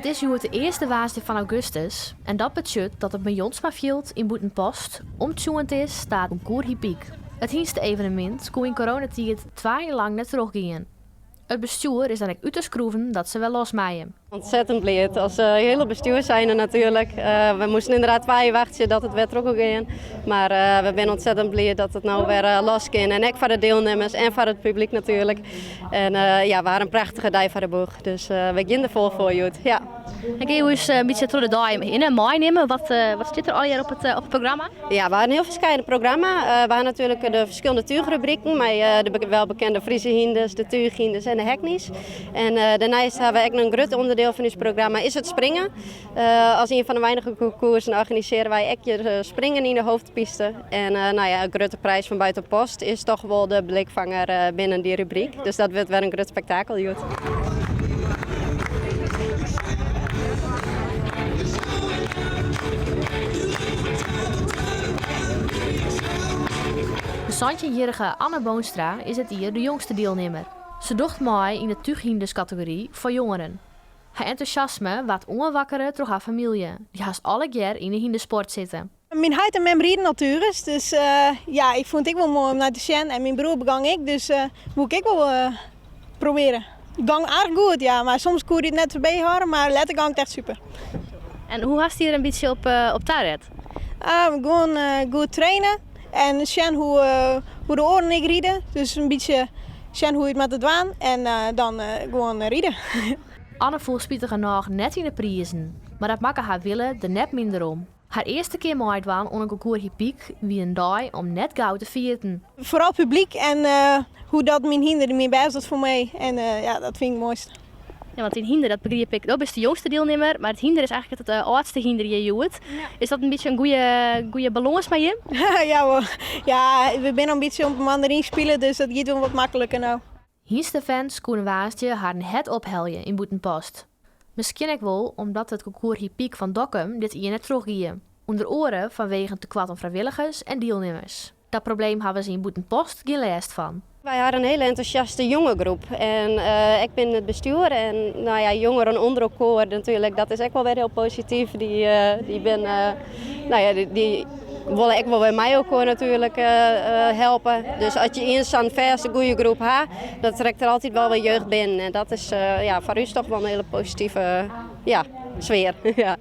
is nu de eerste woensdag van augustus en dat betekent dat het bij Jonsma Field in Boetenpost om het is staat een koer piek. Het hienste evenement kon in coronatijd 2 jaar lang net teruggingen. Het bestuur is dan ook uit te schroeven dat ze wel losmaaien. Ontzettend blij. Als hele bestuur zijn er natuurlijk. We moesten inderdaad 2 jaar wachten dat het weer terugging. Maar we zijn ontzettend blij dat het nou weer losging. En ook voor de deelnemers en voor het publiek natuurlijk. En ja, waren een prachtige dag voor de boeg. Dus we gaan er vol voor, Joet. Ja. En kun je eens een beetje door de dag in en mooi nemen? Wat zit er al hier op het programma? Ja, we hadden een heel verschillend programma. We hadden natuurlijk de verschillende tuurrubrieken. Met de welbekende Friese hindes, de tuurhindes en de heknies. En daarnaast hebben we ook een groot onderdeel van ons programma is het springen. Als een van de weinige concoursen organiseren wij ook je springen in de hoofdpiste. En nou ja, een grote prijs van Buitenpost is toch wel de blikvanger binnen die rubriek. Dus dat wordt weer een groot spektakel, Joet. De 17-jarige Anne Boonstra is het hier de jongste deelnemer. Ze docht mee in de tuighinderscategorie voor jongeren. Haar enthousiasme wat onwakkeren door haar familie, die haast alle jaar in de hindersport zitten. Mijn huid en mijn rieden natuurlijk, dus ja, ik vond het wel mooi om naar te zien en mijn broer begang ik, dus moet ik wel proberen. Ik gang aardig goed, ja, maar soms kon je het net voorbij horen, maar letter gang het echt super. En hoe hast je hier een beetje op taret? Gewoon goed trainen en zien hoe de oren ik rieden, dus een beetje zien hoe je het met het waan en dan gewoon rieden. Anne voelt spietig nog net in de prijzen, maar dat maakt haar willen er net minder om. Haar eerste keer meedoen onder een concours Piek wie een dag om net goud te vieren. Vooral publiek en hoe dat mijn hinder ermee bij is voor mij en ja, dat vind ik het mooiste. Ja, want in hinder, dat begreep ik, dat is de jongste deelnemer, maar het hinder is eigenlijk het oudste hinder je doet. Ja. Is dat een beetje een goede balans met je? Ja, hoor. Ja, we zijn een beetje op een mandarin spelen, dus dat gaat wel wat makkelijker nou. Hienste fans kunnen waasje haar het opheljen in Boetenpost. Misschien ook wel omdat het concours Piek van Dokkum dit hier net teruggieën. Onder oren vanwege het tekort aan vrijwilligers en deelnemers. Dat probleem hebben ze in Boetenpost geen last van. Wij hadden een hele enthousiaste jonge groep en ik ben het bestuur en nou ja, jongeren onder elkaar natuurlijk, dat is ook wel weer heel positief. Die willen ook wel bij mij ook natuurlijk helpen. Dus als je in zo'n verse goede groep hebt, dat trekt er altijd wel wat jeugd binnen en dat is ja, voor u toch wel een hele positieve sfeer. Ja.